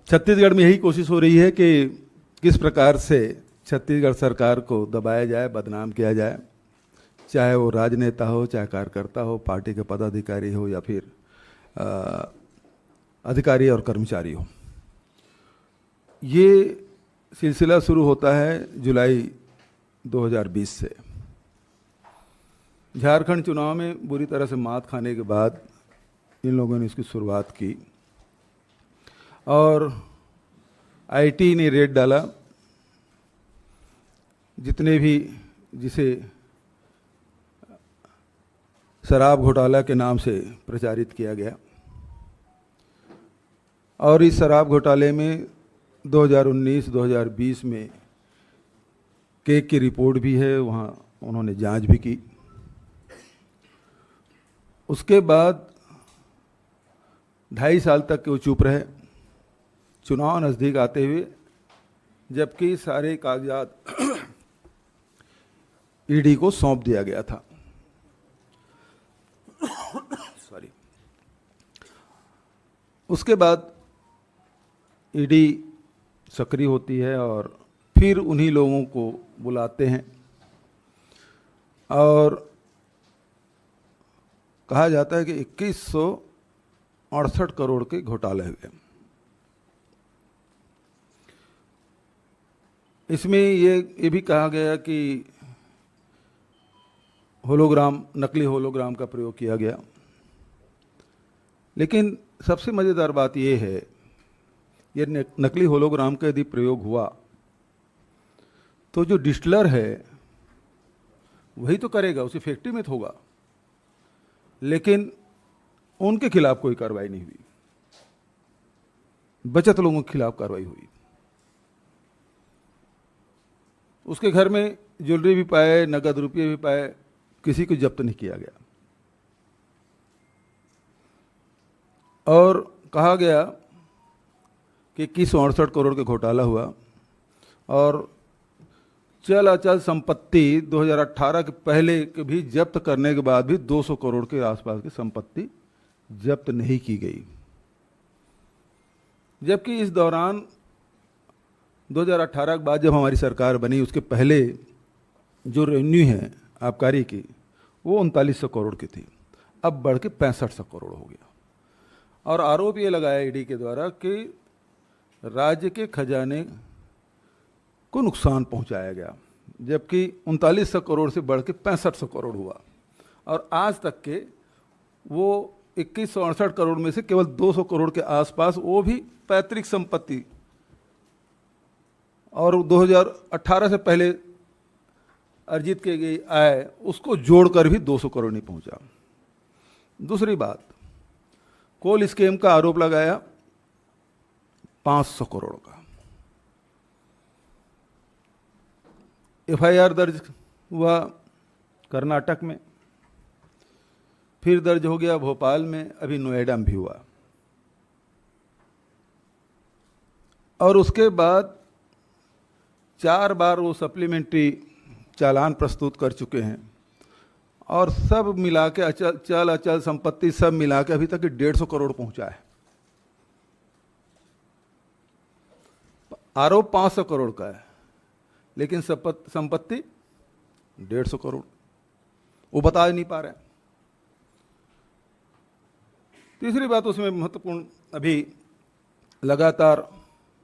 छत्तीसगढ़ में यही कोशिश हो रही है कि किस प्रकार से छत्तीसगढ़ सरकार को दबाया जाए, बदनाम किया जाए, चाहे वो राजनेता हो, चाहे कार्यकर्ता हो, पार्टी के पदाधिकारी हो या फिर अधिकारी और कर्मचारी हो। ये सिलसिला शुरू होता है जुलाई 2020 से। झारखंड चुनाव में बुरी तरह से मात खाने के बाद इन लोगों ने इसकी शुरुआत की और आईटी ने रेड डाला। जितने भी जिसे शराब घोटाला के नाम से प्रचारित किया गया, और इस शराब घोटाले में 2019-2020 में केक की रिपोर्ट भी है, वहाँ उन्होंने जांच भी की। उसके बाद 2.5 साल तक वो चुप रहे, चुनाव नज़दीक आते हुए, जबकि सारे कागजात ईडी को सौंप दिया गया था। सॉरी। उसके बाद ईडी सक्रिय होती है और फिर उन्हीं लोगों को बुलाते हैं और कहा जाता है कि 2168 करोड़ के घोटाले हुए। इसमें ये भी कहा गया कि होलोग्राम, नकली होलोग्राम का प्रयोग किया गया। लेकिन सबसे मज़ेदार बात ये है, ये नकली होलोग्राम का यदि प्रयोग हुआ तो जो डिस्टिलर है वही तो करेगा, उसी फैक्ट्री में तो होगा, लेकिन उनके खिलाफ कोई कार्रवाई नहीं हुई, बचत लोगों के खिलाफ कार्रवाई हुई। उसके घर में ज्वेलरी भी पाए, नगद रुपये भी पाए, किसी को जब्त नहीं किया गया। और कहा गया कि 2168 करोड़ का घोटाला हुआ और चल अचल संपत्ति 2018 के पहले के भी जब्त करने के बाद भी 200 करोड़ के आसपास की संपत्ति जब्त नहीं की गई। जबकि इस दौरान 2018 के बाद जब हमारी सरकार बनी, उसके पहले जो रेवेन्यू है आबकारी की, वो 3900 करोड़ की थी, अब बढ़ के 6500 करोड़ हो गया। और आरोप ये लगाया ईडी के द्वारा कि राज्य के खजाने को नुकसान पहुंचाया गया, जबकि 3900 करोड़ से बढ़ के 6500 करोड़ हुआ। और आज तक के वो 2168 करोड़ में से केवल 200 करोड़ के आसपास, वो भी पैतृक संपत्ति, और 2018 से पहले अर्जित की गई आय, उसको जोड़कर भी 200 करोड़ नहीं पहुंचा। दूसरी बात, कोल स्कीम का आरोप लगाया 500 करोड़ का। एफआईआर दर्ज हुआ कर्नाटक में, फिर दर्ज हो गया भोपाल में, अभी नोएडा में भी हुआ। और उसके बाद 4 बार वो सप्लीमेंट्री चालान प्रस्तुत कर चुके हैं और सब मिला के चल अचल संपत्ति सब मिला के अभी तक 150 करोड़ पहुंचा है। आरोप 500 करोड़ का है, लेकिन संपत्ति 150 करोड़, वो बता नहीं पा रहे। तीसरी बात उसमें महत्वपूर्ण, अभी लगातार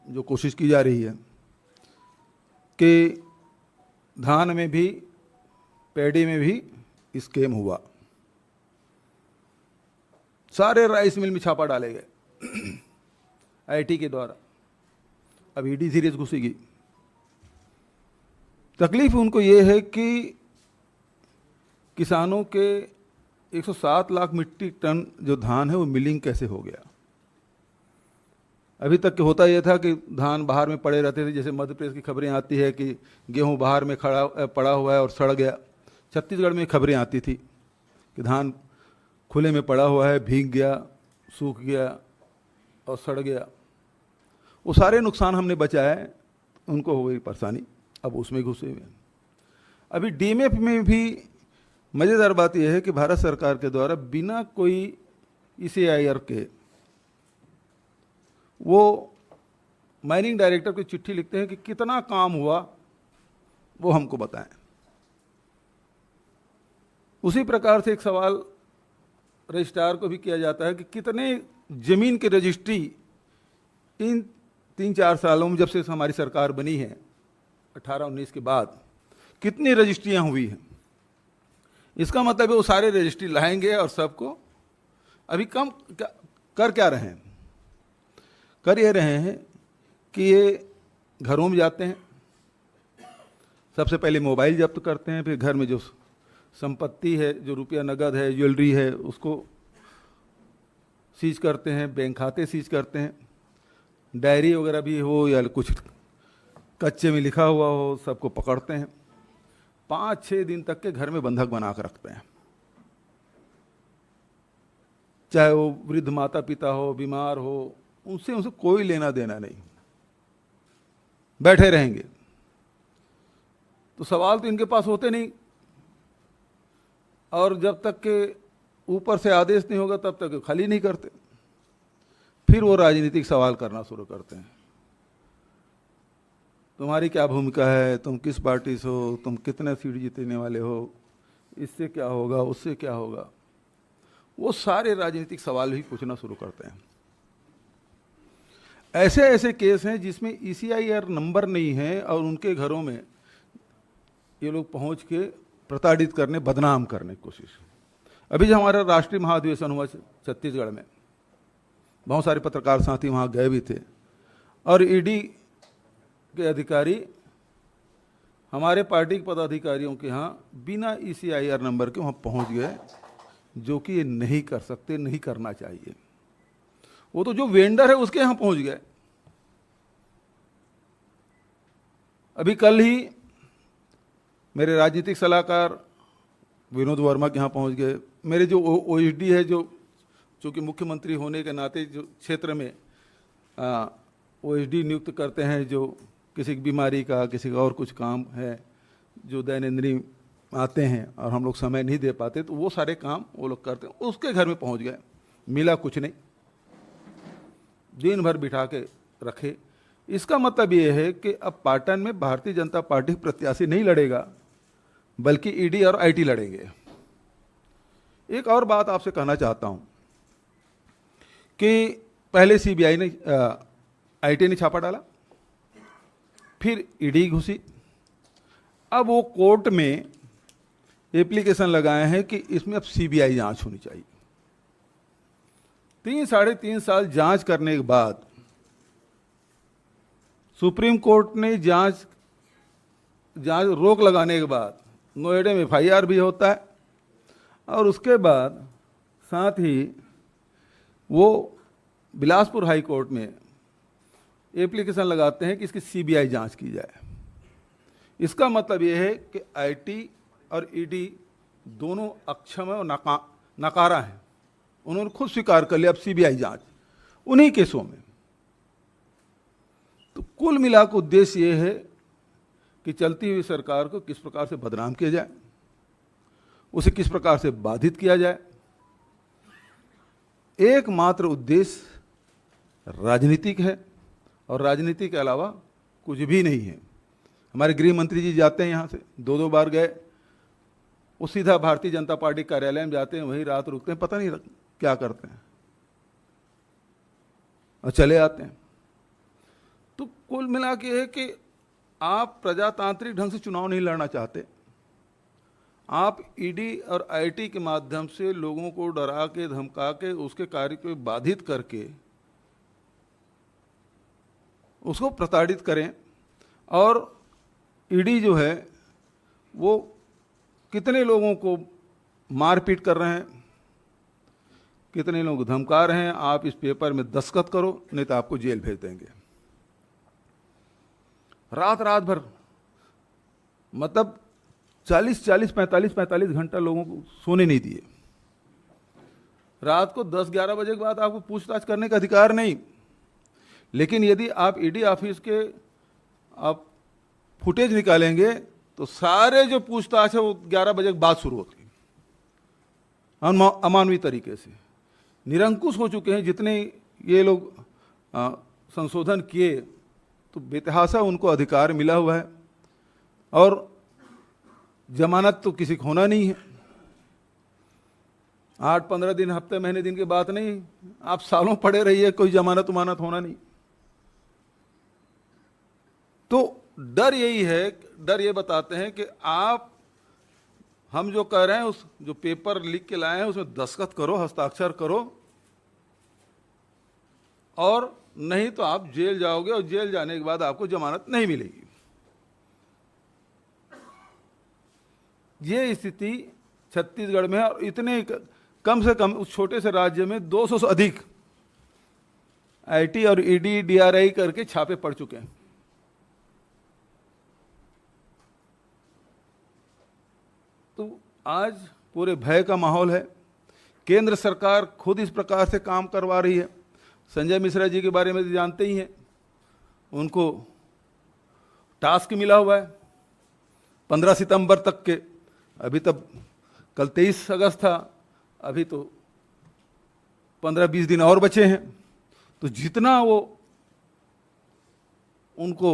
जो कोशिश की जा रही है कि धान में भी, पैडी में भी स्कैम हुआ। सारे राइस मिल में छापा डाले गए आईटी के द्वारा। अब ईडी सीरीज घुसेगी। तकलीफ उनको ये है कि किसानों के 107 लाख मीट्रिक टन जो धान है वो मिलिंग कैसे हो गया। अभी तक होता यह था कि धान बाहर में पड़े रहते थे, जैसे मध्य प्रदेश की खबरें आती है कि गेहूं बाहर में पड़ा हुआ है और सड़ गया। छत्तीसगढ़ में खबरें आती थी कि धान खुले में पड़ा हुआ है, भीग गया, सूख गया और सड़ गया। वो सारे नुकसान हमने बचाए, उनको हो गई परेशानी, अब उसमें घुसे हुए। अभी डीएमएफ में भी मज़ेदार बात यह है कि भारत सरकार के द्वारा बिना कोई ईसीआईआर के वो माइनिंग डायरेक्टर को चिट्ठी लिखते हैं कि कितना काम हुआ वो हमको बताएं। उसी प्रकार से एक सवाल रजिस्ट्रार को भी किया जाता है कि कितने जमीन की रजिस्ट्री इन 3-4 सालों में, जब से हमारी सरकार बनी है 18-19 के बाद, कितनी रजिस्ट्रियां हुई हैं। इसका मतलब है वो सारे रजिस्ट्री लाएंगे और सबको अभी कम कर क्या रहे हैं, कर ये रहे हैं कि ये घरों में जाते हैं, सबसे पहले मोबाइल जब्त करते हैं, फिर घर में जो संपत्ति है, जो रुपया नगद है, ज्वेलरी है, उसको सीज करते हैं, बैंक खाते सीज करते हैं, डायरी वगैरह भी हो या कुछ कच्चे में लिखा हुआ हो, सबको पकड़ते हैं। 5-6 दिन तक के घर में बंधक बना कर रखते हैं, चाहे वो वृद्ध माता पिता हो, बीमार हो, उनसे कोई लेना देना नहीं, बैठे रहेंगे। तो सवाल तो इनके पास होते नहीं, और जब तक के ऊपर से आदेश नहीं होगा तब तक खाली नहीं करते। फिर वो राजनीतिक सवाल करना शुरू करते हैं, तुम्हारी क्या भूमिका है, तुम किस पार्टी से हो, तुम कितने सीट जीतने वाले हो, इससे क्या होगा, उससे क्या होगा। वो सारे राजनीतिक सवाल भी पूछना शुरू करते हैं। ऐसे ऐसे केस हैं जिसमें ECIR नंबर नहीं है और उनके घरों में ये लोग पहुंच के प्रताड़ित करने, बदनाम करने की कोशिश। अभी जो हमारा राष्ट्रीय महाधिवेशन हुआ छत्तीसगढ़ में, बहुत सारे पत्रकार साथी वहाँ गए भी थे, और ईडी के अधिकारी हमारे पार्टी के पदाधिकारियों के यहाँ बिना ECIR नंबर के वहाँ पहुँच गए, जो कि ये नहीं कर सकते, नहीं करना चाहिए। वो तो जो वेंडर है उसके यहाँ पहुँच गए। अभी कल ही मेरे राजनीतिक सलाहकार विनोद वर्मा के यहाँ पहुँच गए। मेरे जो OSD है, जो चूँकि मुख्यमंत्री होने के नाते जो क्षेत्र में OSD नियुक्त करते हैं, जो किसी की बीमारी का, किसी का और कुछ काम है जो दैनंदिनी आते हैं और हम लोग समय नहीं दे पाते, तो वो सारे काम वो लोग करते हैं। उसके घर में पहुँच गए, मिला कुछ नहीं, दिन भर बिठा के रखे। इसका मतलब ये है कि अब पाटन में भारतीय जनता पार्टी प्रत्याशी नहीं लड़ेगा, बल्कि ईडी और आईटी लड़ेंगे। एक और बात आपसे कहना चाहता हूं कि पहले सीबीआई ने, आईटी ने छापा डाला, फिर ईडी घुसी, अब वो कोर्ट में एप्लीकेशन लगाए हैं कि इसमें अब सीबीआई जांच होनी चाहिए। 3-3.5 साल जांच करने के बाद सुप्रीम कोर्ट ने जांच रोक लगाने के बाद नोएडा में FIR भी होता है, और उसके बाद साथ ही वो बिलासपुर हाई कोर्ट में एप्लीकेशन लगाते हैं कि इसकी सीबीआई जांच की जाए। इसका मतलब ये है कि आईटी और ईडी दोनों अक्षम है और नकारा है। उन्होंने खुद स्वीकार कर लिया अब सीबीआई जांच उन्हीं केसों में। तो कुल मिलाकर उद्देश्य ये है कि चलती हुई सरकार को किस प्रकार से बदनाम किया जाए, उसे किस प्रकार से बाधित किया जाए। एकमात्र उद्देश्य राजनीतिक है, और राजनीति के अलावा कुछ भी नहीं है। हमारे गृह मंत्री जी जाते हैं यहाँ से, 2-2 बार गए, वो सीधा भारतीय जनता पार्टी कार्यालय में जाते हैं, वहीं रात रुकते हैं, पता नहीं क्या करते हैं, और चले आते हैं। तो कुल मिला के है कि आप प्रजातांत्रिक ढंग से चुनाव नहीं लड़ना चाहते, आप ईडी और आईटी के माध्यम से लोगों को डरा के, धमका के, उसके कार्य को बाधित करके उसको प्रताड़ित करें। और ईडी जो है वो कितने लोगों को मारपीट कर रहे हैं, कितने लोग धमका रहे हैं, आप इस पेपर में दस्तखत करो नहीं तो आपको जेल भेज देंगे। रात रात भर, मतलब 45 घंटा लोगों को सोने नहीं दिए। रात को 10-11 बजे के बाद आपको पूछताछ करने का अधिकार नहीं, लेकिन यदि आप ईडी ऑफिस के आप फुटेज निकालेंगे तो सारे जो पूछताछ है वो 11 बजे के बाद शुरू होती है। अमानवीय तरीके से निरंकुश हो चुके हैं जितने ये लोग संशोधन किए तो बेतहासा उनको अधिकार मिला हुआ है, और जमानत तो किसी को होना नहीं है। 8-15 दिन, हफ्ते, महीने, दिन की बात नहीं, आप सालों पड़े रहिए, कोई जमानत उमानत होना नहीं। तो डर यही है, डर ये बताते हैं कि आप, हम जो कह रहे हैं, उस जो पेपर लिख के लाए हैं उसमें दस्तखत करो, हस्ताक्षर करो, और नहीं तो आप जेल जाओगे, और जेल जाने के बाद आपको जमानत नहीं मिलेगी। ये स्थिति छत्तीसगढ़ में है, और इतने कम से कम उस छोटे से राज्य में 200 से अधिक आईटी और ईडी डीआरआई करके छापे पड़ चुके हैं। तो आज पूरे भय का माहौल है। केंद्र सरकार खुद इस प्रकार से काम करवा रही है। संजय मिश्रा जी के बारे में जानते ही हैं, उनको टास्क मिला हुआ है 15 सितंबर तक के। अभी तब कल 23 अगस्त था, अभी तो 15-20 दिन और बचे हैं। तो जितना वो उनको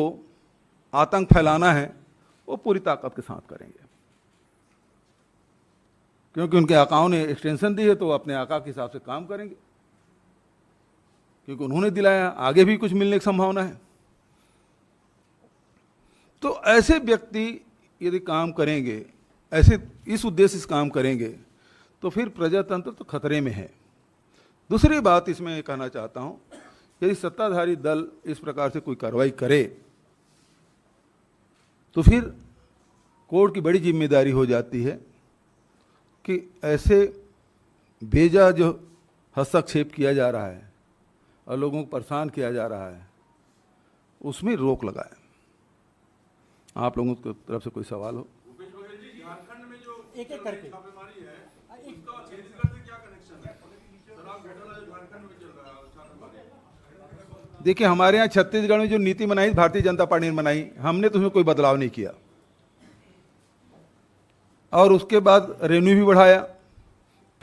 आतंक फैलाना है वो पूरी ताकत के साथ करेंगे, क्योंकि उनके आकाओं ने एक्सटेंशन दी है, तो वो अपने आका के हिसाब से काम करेंगे, क्योंकि उन्होंने दिलाया। आगे भी कुछ मिलने की संभावना है। तो ऐसे व्यक्ति यदि काम करेंगे, ऐसे इस उद्देश्य से काम करेंगे, तो फिर प्रजातंत्र तो खतरे में है। दूसरी बात इसमें कहना चाहता हूं, यदि सत्ताधारी दल इस प्रकार से कोई कार्रवाई करे तो फिर कोर्ट की बड़ी जिम्मेदारी हो जाती है कि ऐसे बेजा जो हस्तक्षेप किया जा रहा है और लोगों को परेशान किया जा रहा है, उसमें रोक लगाए। आप लोगों की तरफ से कोई सवाल हो? झारखंड में जो एक करके छापेमारी है, उसका छत्तीसगढ़ से क्या कनेक्शन है? शराब घोटाला जो झारखंड में चल रहा है, छापेमारी। देखिए, हमारे यहाँ छत्तीसगढ़ में जो नीति बनाई भारतीय जनता पार्टी ने बनाई, हमने तो उसमें कोई बदलाव नहीं किया, और उसके बाद रेवेन्यू भी बढ़ाया,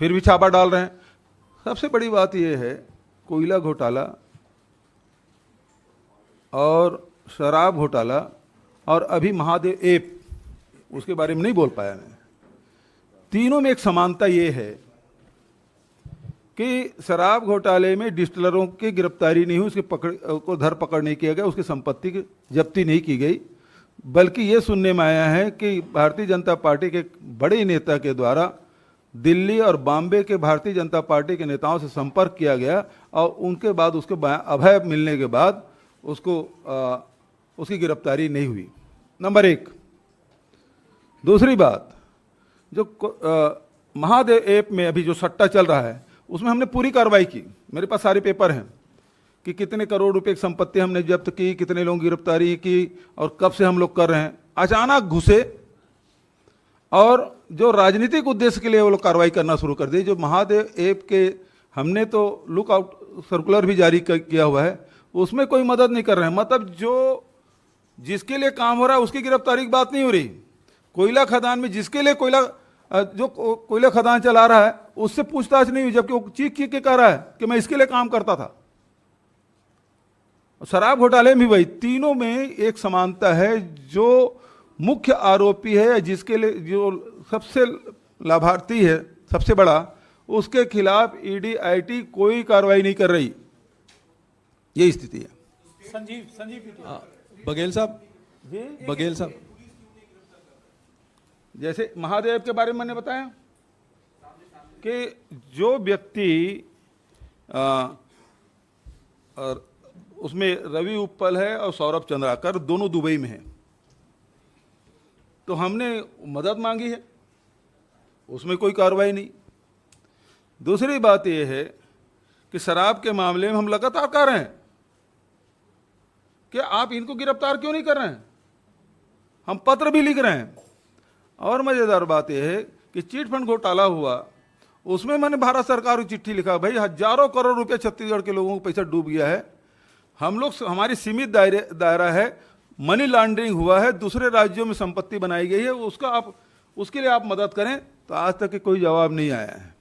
फिर भी छापा डाल रहे हैं। सबसे बड़ी बात यह है, कोयला घोटाला और शराब घोटाला और अभी महादेव ऐप, उसके बारे में नहीं बोल पाया मैं। तीनों में एक समानता ये है कि शराब घोटाले में डिस्टिलरों की गिरफ्तारी नहीं हुई, उसके को धर पकड़ नहीं किया गया, उसकी संपत्ति की जब्ती नहीं की गई, बल्कि ये सुनने में आया है कि भारतीय जनता पार्टी के बड़े नेता के द्वारा दिल्ली और बॉम्बे के भारतीय जनता पार्टी के नेताओं से संपर्क किया गया, और उनके बाद उसके अभय मिलने के बाद उसको उसकी गिरफ्तारी नहीं हुई। नंबर एक। दूसरी बात, जो महादेव ऐप में अभी जो सट्टा चल रहा है, उसमें हमने पूरी कार्रवाई की। मेरे पास सारे पेपर हैं कि कितने करोड़ रुपए की संपत्ति हमने जब्त की, कितने लोगों की गिरफ्तारी की, और कब से हम लोग कर रहे हैं। अचानक घुसे और जो राजनीतिक उद्देश्य के लिए वो लोग कार्रवाई करना शुरू कर दी। जो महादेव ऐप के हमने तो लुक आउट सर्कुलर भी जारी किया हुआ है, उसमें कोई मदद नहीं कर रहे हैं। मतलब जो जिसके लिए काम हो रहा है उसकी गिरफ्तारी की बात नहीं हो रही। कोयला खदान में जिसके लिए कोयला खदान चला रहा है उससे पूछताछ नहीं हुई, जबकि वो चीख के कह रहा है कि मैं इसके लिए काम करता था। शराब घोटाले में भी वही, तीनों में एक समानता है। जो मुख्य आरोपी है, जिसके लिए जो सबसे लाभार्थी है, सबसे बड़ा, उसके खिलाफ ईडी आईटी कोई कार्रवाई नहीं कर रही। ये स्थिति है। संजीव बघेल साहब, बघेल साहब, जैसे महादेव के बारे में मैंने बताया कि जो व्यक्ति और उसमें रवि उपल है और सौरभ चंद्राकर, दोनों दुबई में हैं। तो हमने मदद मांगी है, उसमें कोई कार्रवाई नहीं। दूसरी बात यह है कि शराब के मामले में हम लगातार कह रहे हैं कि आप इनको गिरफ्तार क्यों नहीं कर रहे हैं। हम पत्र भी लिख रहे हैं। और मजेदार बात यह है कि चिट फंड घोटाला हुआ, उसमें मैंने भारत सरकार को चिट्ठी लिखा, भाई हजारों करोड़ रुपए छत्तीसगढ़ के लोगों को पैसा डूब गया है, हम लोग, हमारी सीमित दायरा है, मनी लॉन्ड्रिंग हुआ है, दूसरे राज्यों में संपत्ति बनाई गई है, उसका आप, उसके लिए आप मदद करें। तो आज तक कोई जवाब नहीं आया है।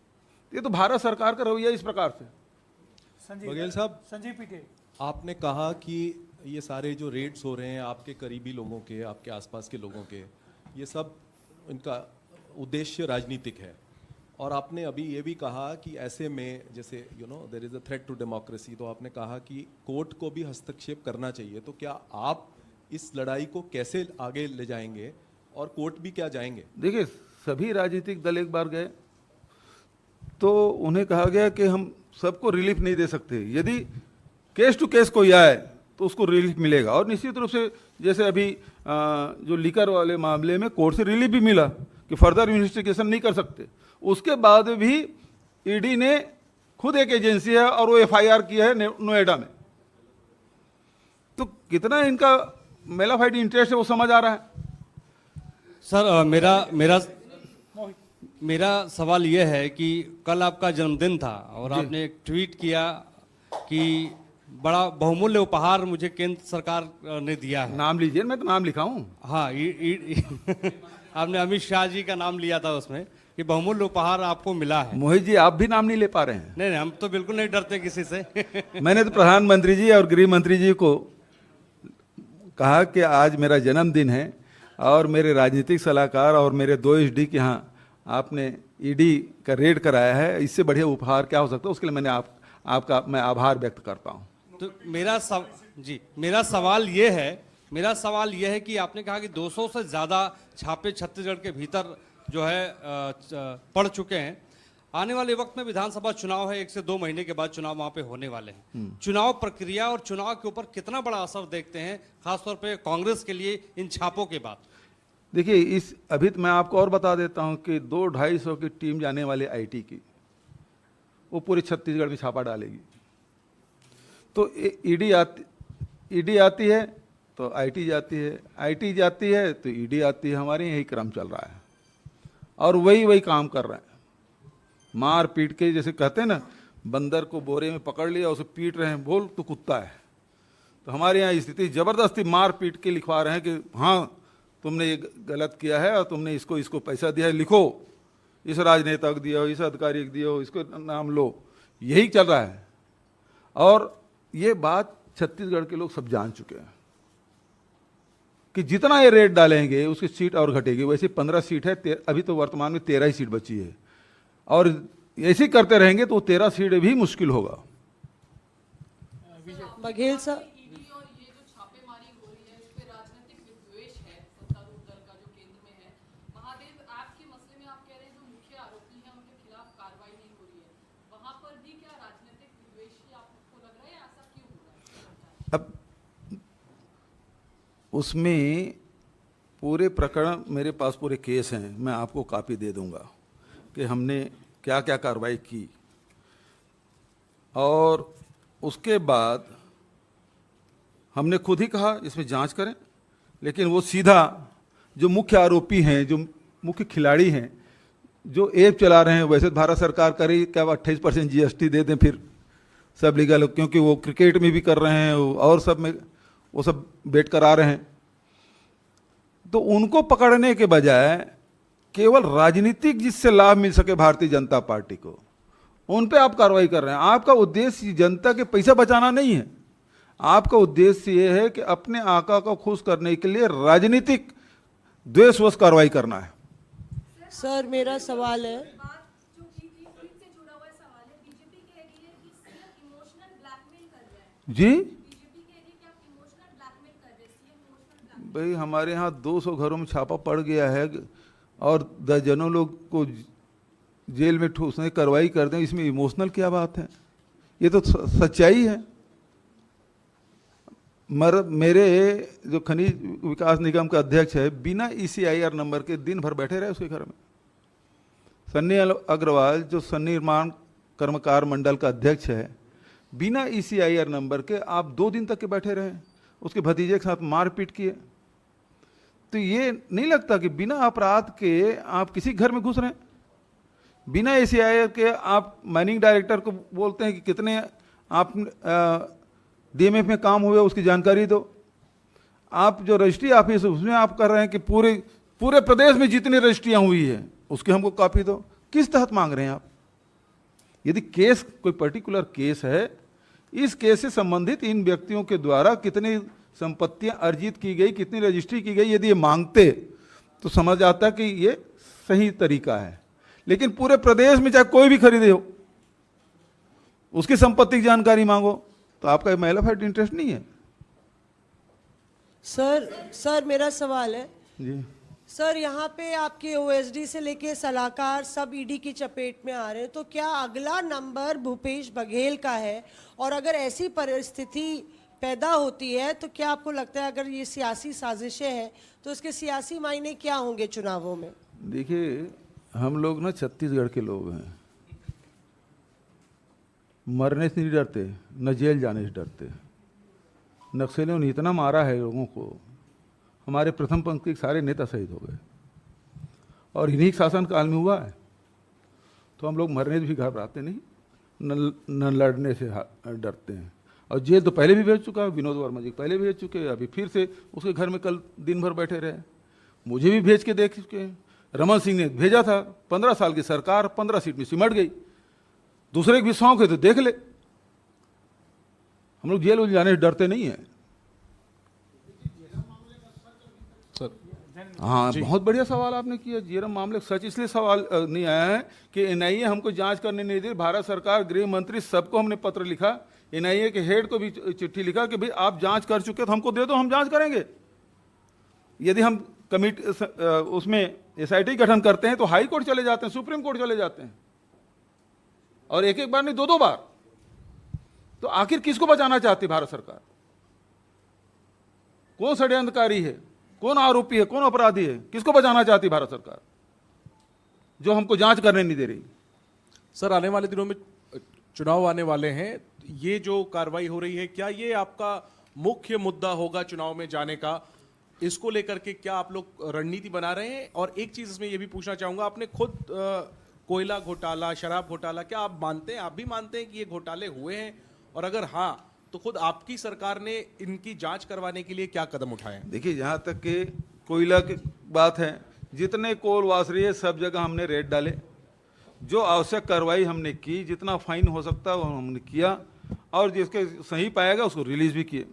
ये तो भारत सरकार का रवैया इस प्रकार से। बघेल साहब, संजीव पीटे, आपने कहा कि ये सारे जो रेड्स हो रहे हैं आपके करीबी लोगों के, आपके आसपास के लोगों के, ये सब इनका उद्देश्य राजनीतिक है। और आपने अभी ये भी कहा कि ऐसे में जैसे there is a threat to democracy, तो आपने कहा कि कोर्ट को भी हस्तक्षेप करना चाहिए। तो क्या आप इस लड़ाई को कैसे आगे ले जाएंगे और कोर्ट भी क्या जाएंगे? देखिए, सभी राजनीतिक दल एक बार गए तो उन्हें कहा गया कि हम सबको रिलीफ नहीं दे सकते, यदि केस टू केस कोई आए तो उसको रिलीफ मिलेगा। और निश्चित रूप से जैसे अभी जो लीकर वाले मामले में कोर्ट से रिलीफ भी मिला कि फर्दर इन्वेस्टिगेशन नहीं कर सकते, उसके बाद भी ईडी ने खुद एक एजेंसी है और वो एफआईआर किया है नोएडा में। तो कितना इनका मेलाफाइड इंटरेस्ट है वो समझ आ रहा है। सर मेरा सवाल यह है कि कल आपका जन्मदिन था और आपने एक ट्वीट किया कि बड़ा बहुमूल्य उपहार मुझे केंद्र सरकार ने दिया है। नाम लीजिए, मैं तो नाम लिखा हूँ। हाँ, आपने अमित शाह जी का नाम लिया था उसमें कि बहुमूल्य उपहार आपको मिला है। मोहित जी, आप भी नाम नहीं ले पा रहे हैं। नहीं, हम तो बिल्कुल नहीं डरते किसी से। मैंने तो प्रधानमंत्री जी और गृह मंत्री जी को कहा कि आज मेरा जन्मदिन है और मेरे राजनीतिक सलाहकार और मेरे 2 एसडी के यहाँ आपने ईडी का रेड कराया है, इससे बढ़िया उपहार क्या हो सकता है। उसके लिए मैंने आपका मैं आभार व्यक्त करता हूँ। तो मेरा सवाल ये है कि आपने कहा कि 200 से ज़्यादा छापे छत्तीसगढ़ के भीतर जो है पड़ चुके हैं। आने वाले वक्त में विधानसभा चुनाव है, 1 से 2 महीने के बाद चुनाव वहां पे होने वाले हैं। चुनाव प्रक्रिया और चुनाव के ऊपर कितना बड़ा असर देखते हैं, खासतौर पे कांग्रेस के लिए इन छापों के बाद? देखिए, अभी तो मैं आपको और बता देता हूं कि 200-250 की टीम जाने वाले आईटी की, वो पूरे छत्तीसगढ़ में छापा डालेगी। तो ईडी आती है तो आईटी जाती है, आईटी जाती है तो ईडी आती है। हमारे यही क्रम चल रहा है और वही काम कर रहे हैं। मार पीट के, जैसे कहते हैं ना, बंदर को बोरे में पकड़ लिया, उसे पीट रहे हैं, बोल तो कुत्ता है। तो हमारे यहाँ स्थिति जबरदस्ती मार पीट के लिखवा रहे हैं कि हाँ तुमने ये गलत किया है और तुमने इसको पैसा दिया है, लिखो, इस राजनेता को दिया हो, इस अधिकारी को दिया हो, इसको नाम लो। यही चल रहा है और ये बात छत्तीसगढ़ के लोग सब जान चुके हैं कि जितना ये रेट डालेंगे उसकी सीट और घटेगी। वैसे 15 सीट है, अभी तो वर्तमान में 13 ही सीट बची है और ऐसे करते रहेंगे तो 13 सीट भी मुश्किल होगा। बघेल साहब, ईडी और ये जो छापेमारी हो रही है, इस पे राजनीतिक विद्वेष है सत्तारूढ़ दल का जो केंद्र में है। महादेव ऐप के मसले में आप कह रहे हैं जो मुख्य आरोपी हैं उनके खिलाफ कार्रवाई नहीं हो रही है, वहां पर भी क्या राजनीतिक विद्वेष ही आपको लग रहा है? ऐसा क्यों हो रहा है? अब उसमें पूरे प्रकरण मेरे पास पूरे केस हैं, मैं आपको कॉपी दे दूंगा कि हमने क्या क्या कार्रवाई की। और उसके बाद हमने खुद ही कहा इसमें जांच करें, लेकिन वो सीधा जो मुख्य आरोपी हैं, जो मुख्य खिलाड़ी हैं, जो ऐप चला रहे हैं, वैसे भारत सरकार करे क्या 28% जीएसटी दे दें फिर सब लीगल, क्योंकि वो क्रिकेट में भी कर रहे हैं और सब में वो सब बेट करा रहे हैं। तो उनको पकड़ने के बजाय केवल राजनीतिक जिससे लाभ मिल सके भारतीय जनता पार्टी को, उन पे आप कार्रवाई कर रहे हैं। आपका उद्देश्य जनता के पैसा बचाना नहीं है, आपका उद्देश्य ये है कि अपने आका को खुश करने के लिए राजनीतिक द्वेषवश कार्रवाई करना है। सर मेरा सवाल है, बात जो की थी फिर से जुड़ा हुआ सवाल है। बीजेपी कह रही है कि सीएम इमोशनल ब्लैकमेल कर रहे हैं। जी बीजेपी कह रही है कि आप इमोशनल ब्लैकमेल कर रहे हैं, सीएम इमोशनल ब्लैकमेल। भाई, हमारे यहाँ 200 घरों में छापा पड़ गया है और दर्जनों लोग को जेल में ठूसने कार्रवाई कर दें, इसमें इमोशनल क्या बात है? ये तो सच्चाई है। मेरे जो खनिज विकास निगम का अध्यक्ष है, बिना ECIR नंबर के दिन भर बैठे रहे उसके घर में। सन्नी अग्रवाल जो सन्निर्माण कर्मकार मंडल का अध्यक्ष है, बिना ECIR नंबर के आप 2 दिन तक के बैठे रहे, उसके भतीजे के साथ मारपीट किए। तो ये नहीं लगता कि बिना अपराध के आप किसी घर में घुस रहे हैं? बिना ECIR के आप माइनिंग डायरेक्टर को बोलते हैं कि कितने आप DMF में काम हुए उसकी जानकारी दो। आप जो रजिस्ट्री ऑफिस है उसमें आप कर रहे हैं कि पूरे प्रदेश में जितनी रजिस्ट्रियाँ हुई है उसकी हमको कॉपी दो। किस तहत मांग रहे हैं आप? यदि केस कोई पर्टिकुलर केस है इस केस से संबंधित इन व्यक्तियों के द्वारा कितनी संपत्तियां अर्जित की गई, कितनी रजिस्ट्री की गई, यदि ये मांगते तो समझ आता कि ये सही तरीका है। लेकिन पूरे प्रदेश में चाहे कोई भी खरीदे हो, उसकी संपत्ति की जानकारी मांगो तो आपका मैनिफेस्ट इंटरेस्ट नहीं है। सर मेरा सवाल है जी सर, यहाँ पे आपके ओएसडी से लेके सलाहकार सब ईडी की चपेट में आ रहे हैं, तो क्या अगला नंबर भूपेश बघेल का है? और अगर ऐसी परिस्थिति पैदा होती है तो क्या आपको लगता है अगर ये सियासी साजिशें हैं तो इसके सियासी मायने क्या होंगे चुनावों में? देखिए, हम लोग ना छत्तीसगढ़ के लोग हैं, मरने से नहीं डरते, न जेल जाने से डरते। नक्सलियों ने इतना मारा है लोगों को, हमारे प्रथम पंक्ति के सारे नेता शहीद हो गए और इन्हीं शासन काल में हुआ है। तो हम लोग मरने से भी घबराते नहीं, न लड़ने से डरते हैं। और जेल तो पहले भी भेज चुका है, विनोद वर्मा जी पहले भेज चुके हैं, अभी फिर से उसके घर में कल दिन भर बैठे रहे, मुझे भी भेज के देख चुके हैं। रमन सिंह ने भेजा था, 15 साल की सरकार 15 सीट में सिमट गई। दूसरे के भी शौक है तो देख ले, हम लोग जेल जाने से डरते नहीं हैं। हाँ, बहुत बढ़िया सवाल आपने किया। जेरम मामले सच इसलिए सवाल नहीं आया है कि एनआईए हमको जांच करने नहीं दी। भारत सरकार, गृह मंत्री, सबको हमने पत्र लिखा, एनआईए के हेड को भी चिट्ठी लिखा कि भाई आप जांच कर चुके तो हमको दे दो, हम जांच करेंगे। यदि हम कमिटी उसमें एसआईटी गठन करते हैं तो हाई कोर्ट चले जाते हैं, सुप्रीम कोर्ट चले जाते हैं, और एक एक बार नहीं, 2-2 बार। तो आखिर किसको बचाना चाहती भारत सरकार? कौन षड्यंत्रकारी है, कौन आरोपी है, कौन अपराधी है, किसको बचाना चाहती भारत सरकार जो हमको जांच करने नहीं दे रही? सर, आने वाले दिनों में चुनाव आने वाले हैं, ये जो कार्रवाई हो रही है, क्या ये आपका मुख्य मुद्दा होगा चुनाव में जाने का? इसको लेकर के क्या आप लोग रणनीति बना रहे हैं? और एक चीज इसमें ये भी पूछना चाहूंगा, आपने खुद कोयला घोटाला, शराब घोटाला, क्या आप मानते हैं, आप भी मानते हैं कि ये घोटाले हुए हैं? और अगर हाँ, तो खुद आपकी सरकार ने इनकी जांच करवाने के लिए क्या कदम उठाए हैं? देखिए, जहाँ तक कि कोयला की बात है, जितने कोल वासरी है सब जगह हमने रेड डाले, जो आवश्यक कार्रवाई हमने की, जितना फाइन हो सकता है वो हमने किया, और जिसके सही पाएगा उसको रिलीज भी किए।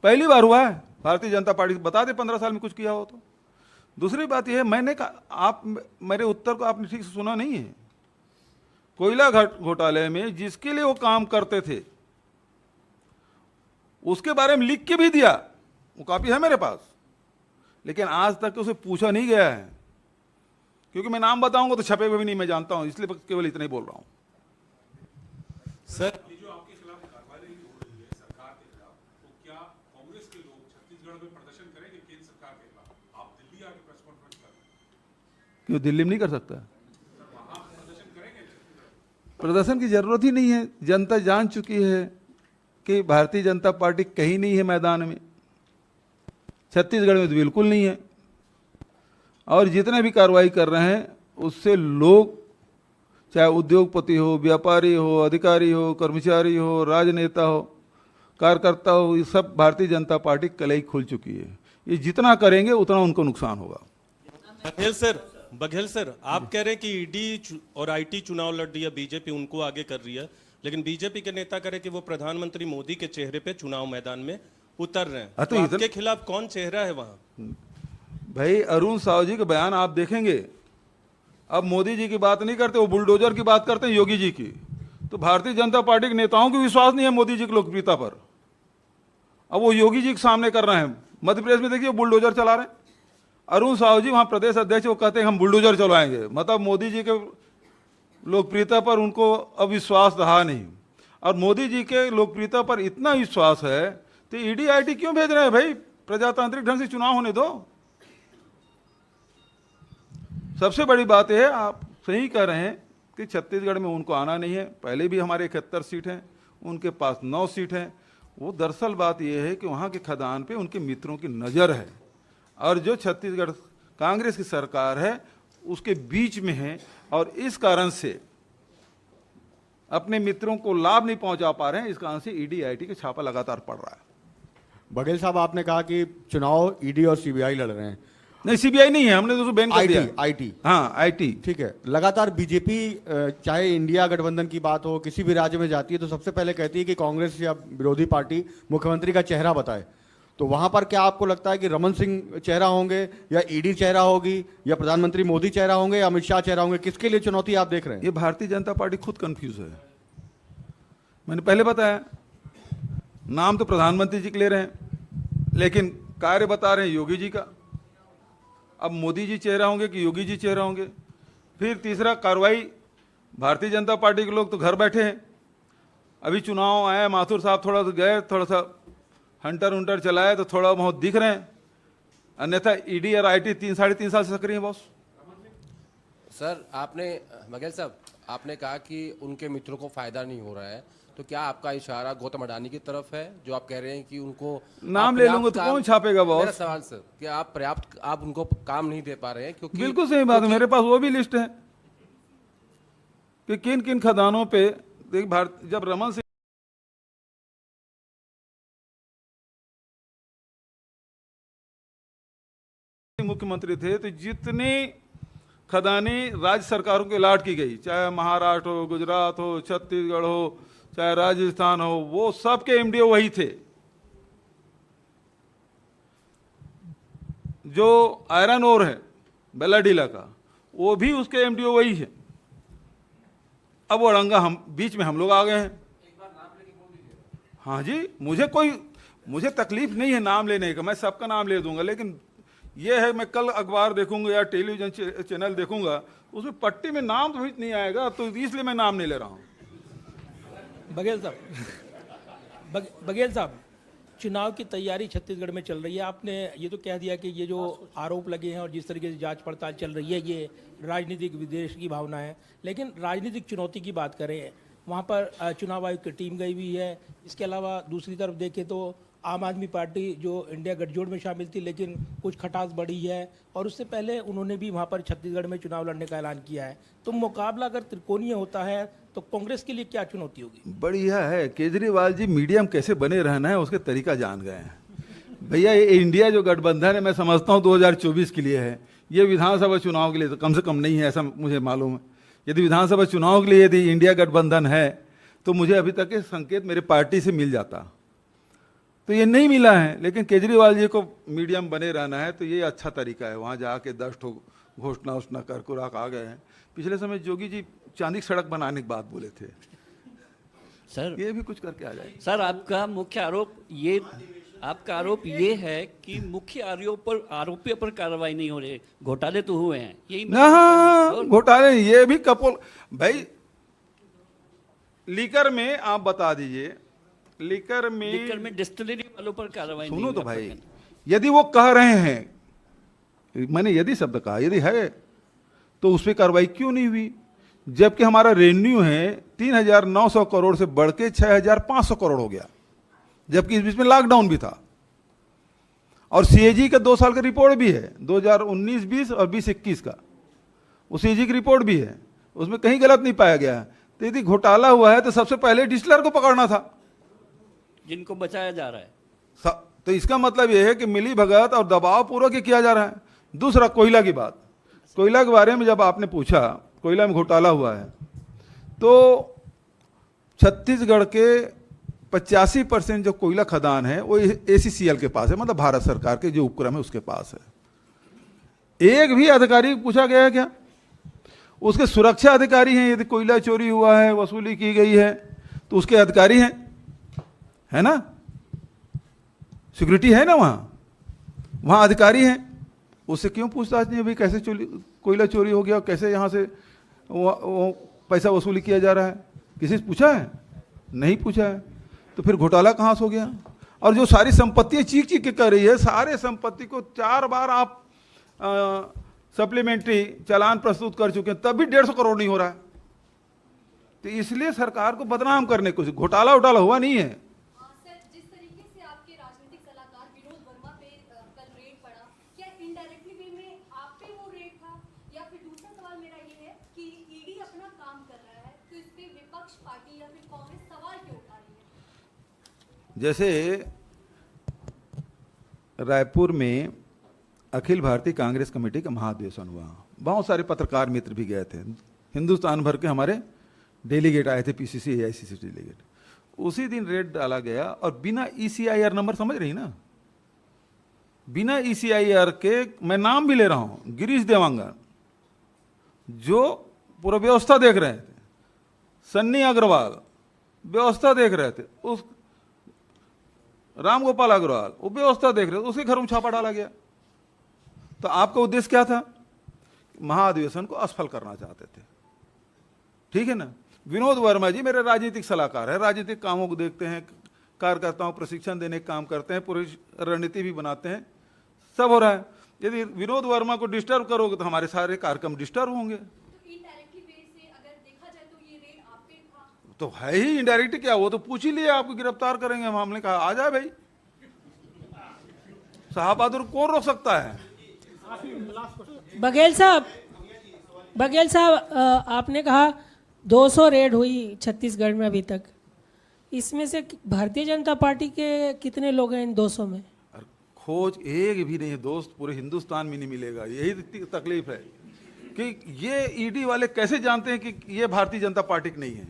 पहली बार हुआ है भारतीय जनता पार्टी, बता दे 15 साल में कुछ किया हो तो। दूसरी बात यह है, मैंने कहा, आप मेरे उत्तर को आपने ठीक से सुना नहीं है। कोयला घोटाले में जिसके लिए वो काम करते थे उसके बारे में लिख के भी दिया, वो कॉपी है मेरे पास, लेकिन आज तक उसे पूछा नहीं गया है, क्योंकि मैं नाम बताऊंगा तो छपे हुए भी नहीं मैं जानता हूं, इसलिए केवल इतना ही बोल रहा हूं। सर, ये जो आपके खिलाफ कार्रवाई हो रही है सरकार के खिलाफ, तो क्या कांग्रेस के लोग छत्तीसगढ़ में प्रदर्शन करेंगे केंद्र सरकार के खिलाफ? आप दिल्ली आके प्रेस कॉन्फ्रेंस करें, क्यों दिल्ली में नहीं कर सकता? वहां प्रदर्शन करेंगे? प्रदर्शन की जरूरत ही नहीं है, जनता जान चुकी है कि भारतीय जनता पार्टी कहीं नहीं है मैदान में, छत्तीसगढ़ में तो बिल्कुल नहीं है। और जितने भी कार्रवाई कर रहे हैं उससे लोग, चाहे उद्योगपति हो, व्यापारी हो, अधिकारी हो, कर्मचारी हो, राजनेता हो, कार्यकर्ता हो, ये सब भारतीय जनता पार्टी कलई खुल चुकी है। ये जितना करेंगे उतना उनको नुकसान होगा। बघेल सर, आप कह रहे हैं कि ईडी और आईटी चुनाव लड़ रही है बीजेपी, उनको आगे कर रही है, लेकिन बीजेपी के नेता करे कि वो प्रधानमंत्री मोदी के चेहरे पे चुनाव मैदान में उतर रहे हैं। तो आपके खिलाफ कौन चेहरा है वहां? भाई, अरुण साहू जी के बयान आप देखेंगे, अब मोदी जी की बात नहीं करते, वो बुलडोजर की बात करते हैं, योगी जी की। तो भारतीय जनता पार्टी के नेताओं को विश्वास नहीं है मोदी जी की लोकप्रियता पर, अब वो योगी जी के सामने कर रहे हैं। मध्य प्रदेश में देखिए बुलडोजर चला रहे हैं, अरुण साहू जी वहाँ प्रदेश अध्यक्ष, वो कहते हैं हम बुलडोजर चलाएंगे। मतलब मोदी जी के लोकप्रियता पर उनको अब विश्वास रहा नहीं, और मोदी जी के लोकप्रियता पर इतना विश्वास है तो ईडी आईटी क्यों भेज रहे हैं? भाई, प्रजातांत्रिक ढंग से चुनाव होने दो। सबसे बड़ी बात यह है, आप सही कह रहे हैं कि छत्तीसगढ़ में उनको आना नहीं है। पहले भी हमारे 71 सीट हैं, उनके पास 9 सीट हैं। वो दरअसल बात यह है कि वहाँ के खदान पे उनके मित्रों की नज़र है, और जो छत्तीसगढ़ कांग्रेस की सरकार है उसके बीच में है, और इस कारण से अपने मित्रों को लाभ नहीं पहुंचा पा रहे हैं। इस कारण से ईडी आईटी का छापा लगातार पड़ रहा है। बघेल साहब, आपने कहा कि चुनाव ईडी और सीबीआई लड़ रहे हैं, नहीं, सीबीआई नहीं है, हमने तो उसको बैन कर दिया। आईटी हाँ, आईटी। ठीक है। लगातार बीजेपी चाहे इंडिया गठबंधन की बात हो, किसी भी राज्य में जाती है तो सबसे पहले कहती है कि कांग्रेस या विरोधी पार्टी मुख्यमंत्री का चेहरा बताए। तो वहां पर क्या आपको लगता है कि रमन सिंह चेहरा होंगे या ईडी चेहरा होगी या प्रधानमंत्री मोदी चेहरा होंगे या अमित शाह चेहरा होंगे? किसके लिए चुनौती आप देख रहे हैं? ये भारतीय जनता पार्टी खुद कंफ्यूज है। मैंने पहले बताया, नाम तो प्रधानमंत्री जी के ले रहे हैं, लेकिन कार्य बता रहे हैं योगी जी का। अब मोदी जी चेहरा होंगे कि योगी जी चेहरा होंगे? फिर तीसरा, कार्रवाई भारतीय जनता पार्टी के लोग तो घर बैठे हैं। अभी चुनाव आए, माथुर साहब थोड़ा सा गए, थोड़ा सा हंटर उंटर चलाए तो थोड़ा बहुत दिख रहे हैं, अन्यथा ईडी और आईटी 3-3.5 साल से सक्रिय है बॉस। सर, आपने बघेल साहब, आपने कहा कि उनके मित्रों को फायदा नहीं हो रहा है, तो क्या आपका इशारा गौतम अडानी की तरफ है, जो आप कह रहे हैं कि उनको नाम ले लूंगा तो कौन छापेगा बॉस? मेरा सवाल सर, कि आप उनको काम नहीं दे पा रहे हैं क्योंकि बिल्कुल सही बात है, मेरे पास वो भी लिस्ट है कि किन किन खदानों पे देख जब रमन सिंह मुख्यमंत्री थे तो जितनी खदानी राज्य सरकारों के लाट की गई, चाहे महाराष्ट्र हो, गुजरात हो, छत्तीसगढ़ हो, चाहे राजस्थान हो, वो सब के एमडीओ वही थे। जो आयरन ओर है बेलाडीला का, वो भी उसके एमडीओ वही है। अब वो अड़ंगा हम बीच में हम लोग आ गए हैं। हाँ जी, मुझे तकलीफ नहीं है नाम लेने का, मैं सबका नाम ले दूंगा, लेकिन ये है, मैं कल अखबार देखूंगा या टेलीविजन चैनल देखूंगा, उसमें पट्टी में नाम तो नहीं आएगा, तो इसलिए मैं नाम नहीं ले रहा हूँ। बघेल साहब, चुनाव की तैयारी छत्तीसगढ़ में चल रही है। आपने ये तो कह दिया कि ये जो आरोप लगे हैं और जिस तरीके से जांच पड़ताल चल रही है, ये राजनीतिक विद्वेष की भावना है, लेकिन राजनीतिक चुनौती की बात करें, वहाँ पर चुनाव आयोग की टीम गई हुई है। इसके अलावा दूसरी तरफ देखें तो आम आदमी पार्टी जो इंडिया गठजोड़ में शामिल थी, लेकिन कुछ खटास बढ़ी है, और उससे पहले उन्होंने भी वहाँ पर छत्तीसगढ़ में चुनाव लड़ने का ऐलान किया है। तो मुकाबला अगर त्रिकोणीय होता है तो कांग्रेस के लिए क्या चुनौती होगी? बढ़िया है, केजरीवाल जी मीडियम कैसे बने रहना है उसके तरीका जान गए हैं। भैया ये इंडिया जो गठबंधन है, मैं समझता हूँ 2024 के लिए है, ये विधानसभा चुनाव के लिए तो कम से कम नहीं है, ऐसा मुझे मालूम है। यदि विधानसभा चुनाव के लिए यदि इंडिया गठबंधन है तो मुझे अभी तक के संकेत मेरे पार्टी से मिल जाता, तो ये नहीं मिला है। लेकिन केजरीवाल जी को मीडियम बने रहना है, तो ये अच्छा तरीका है। वहाँ जाके 10 ठो घोषणा उषणा कर कुराक आ गए हैं। पिछले समय जोगी जी चांदी की सड़क बनाने की बात बोले थे, सर ये भी कुछ करके आ जाए। सर, आपका मुख्य आरोप ये है कि मुख्य आरोपियों पर कार्रवाई नहीं हो रही, घोटाले तो हुए हैं, यही हाँ, घोटाले ये भी कपोल भाई। लीकर में आप बता दीजिए, लीकर में डिस्टिलरी वालों पर कार्रवाई नहीं सुनो हुई तो अब भाई, तक। यदि वो कह रहे हैं, मैंने यदि शब्द कहा, यदि है तो उस पर कार्रवाई क्यों नहीं हुई? जबकि हमारा रेवेन्यू है 3,900 करोड़ से बढ़ के 6,500 करोड़ हो गया, जबकि इस बीच में लॉकडाउन भी था। और सीएजी का 2 साल का रिपोर्ट भी है, 2019-20 और 20-21 का, वो सीएजी की रिपोर्ट भी है, उसमें कहीं गलत नहीं पाया गया। तो यदि घोटाला हुआ है तो सबसे पहले डिस्टिलर को पकड़ना था, जिनको बचाया जा रहा है। तो इसका मतलब यह है कि मिली भगत और दबाव पूर्वक ये किया जा रहा है। दूसरा, कोयला की बात, कोयला के बारे में जब आपने पूछा, कोयला में घोटाला हुआ है, तो छत्तीसगढ़ के 85% जो कोयला खदान है वो एसीसीएल के पास है, मतलब भारत सरकार के जो उपक्रम है उसके पास है। एक भी अधिकारी पूछा गया है क्या? उसके सुरक्षा अधिकारी हैं, यदि कोयला चोरी हुआ है, वसूली की गई है तो उसके अधिकारी हैं, है ना, सिक्योरिटी है ना, वहाँ अधिकारी हैं, उससे क्यों पूछताछ नहीं? भाई कैसे कोयला चोरी हो गया, कैसे यहाँ से वो पैसा वसूली किया जा रहा है, किसी से पूछा है? नहीं पूछा है, तो फिर घोटाला कहाँ से हो गया? और जो सारी संपत्तियाँ चीख चीख के कर रही है, सारे संपत्ति को 4 बार आप सप्लीमेंट्री चालान प्रस्तुत कर चुके हैं, तब भी 150 करोड़ नहीं हो रहा है। तो इसलिए सरकार को बदनाम करने को, घोटाला उटाला हुआ नहीं है। सर, जिस तरीके से आपके राजनीतिक सलाहकार विनोद वर्मा पे कल रेड पड़ा, क्या इनडायरेक्टली वे में आप पे वो रेड था? या फिर दूसरा सवाल मेरा ये है कि ईडी अपना काम कर रहा है, तो इस पे विपक्ष पार्टी या फिर कांग्रेस सवाल क्यों उठा रही है? जैसे रायपुर में अखिल भारतीय कांग्रेस कमेटी का महाधिवेशन हुआ, बहुत सारे पत्रकार मित्र भी गए थे, हिंदुस्तान भर के हमारे डेलीगेट आए थे, पीसीसी एआईसीसी डेलीगेट। उसी दिन रेड डाला गया और बिना ईसीआईआर नंबर, समझ रही ना, बिना ईसीआईआर के, मैं नाम भी ले रहा हूं, गिरीश देवांगन जो पूरा व्यवस्था देख रहे थे, सन्नी अग्रवाल व्यवस्था देख रहे थे, उस रामगोपाल अग्रवाल वो व्यवस्था देख रहे थे, उसके घर में छापा डाला गया। तो आपका उद्देश्य क्या था? महाधिवेशन को असफल करना चाहते थे, ठीक है ना। विनोद वर्मा जी मेरे राजनीतिक सलाहकार है, राजनीतिक कामों को देखते हैं, कार्यकर्ताओं को प्रशिक्षण देने का काम करते हैं, पूरी रणनीति भी बनाते हैं, सब हो रहा है। यदि विनोद वर्मा को डिस्टर्ब करोगे तो हमारे सारे कार्यक्रम डिस्टर्ब होंगे। तो है ही इनडायरेक्ट, क्या वो तो पूछ ही लिया, आपको गिरफ्तार करेंगे हम। हमने कहा आ जाए भाई, साहब बहादुर कौन रोक सकता है? बघेल साहब, आपने कहा 200 रेड हुई छत्तीसगढ़ में अभी तक, इसमें से भारतीय जनता पार्टी के कितने लोग हैं इन 200 में? खोज एक भी नहीं है दोस्त, पूरे हिंदुस्तान में नहीं मिलेगा। यही तकलीफ है कि ये ईडी वाले कैसे जानते हैं कि ये भारतीय जनता पार्टी की नहीं है।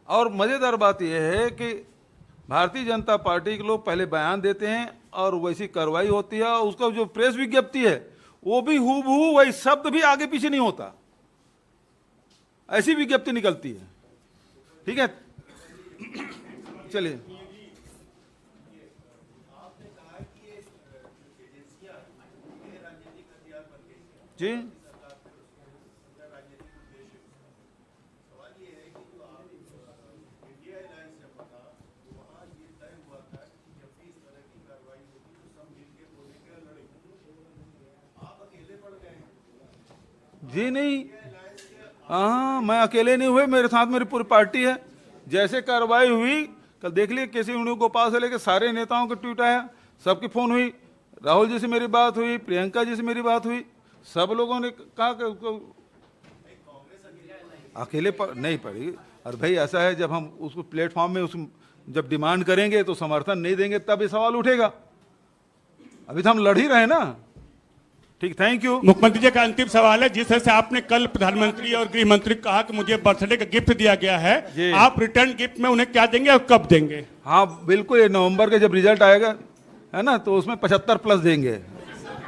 और मजेदार बात यह है कि भारतीय जनता पार्टी के लोग पहले बयान देते हैं और वैसी कार्रवाई होती है, और उसका जो प्रेस विज्ञप्ति है वो भी हूबहू वही शब्द भी आगे पीछे नहीं होता, ऐसी विज्ञप्ति निकलती है, ठीक है। चलिए, जी जी नहीं, हाँ मैं अकेले नहीं हुए, मेरे साथ मेरी पूरी पार्टी है। जैसे कार्रवाई हुई, कल देख लिए केसी वेणुगोपाल से लेकर सारे नेताओं को ट्वीट आया, सबकी फोन हुई, राहुल जी से मेरी बात हुई, प्रियंका जी से मेरी बात हुई, सब लोगों ने कहा कि अकेले नहीं पड़ी। और भाई ऐसा है, जब हम उसको प्लेटफॉर्म में जब डिमांड करेंगे तो समर्थन नहीं देंगे तब ये सवाल उठेगा। अभी तो हम लड़ ही रहे ना, ठीक। Thank you. मुख्यमंत्री जी का अंतिम सवाल है, जिस तरह से आपने कल प्रधानमंत्री और गृह मंत्री को कहा कि मुझे बर्थडे का गिफ्ट दिया गया है, आप रिटर्न गिफ्ट में उन्हें क्या देंगे और कब देंगे? हाँ बिल्कुल, ये नवंबर के जब रिजल्ट आएगा है ना, तो उसमें 75+ देंगे।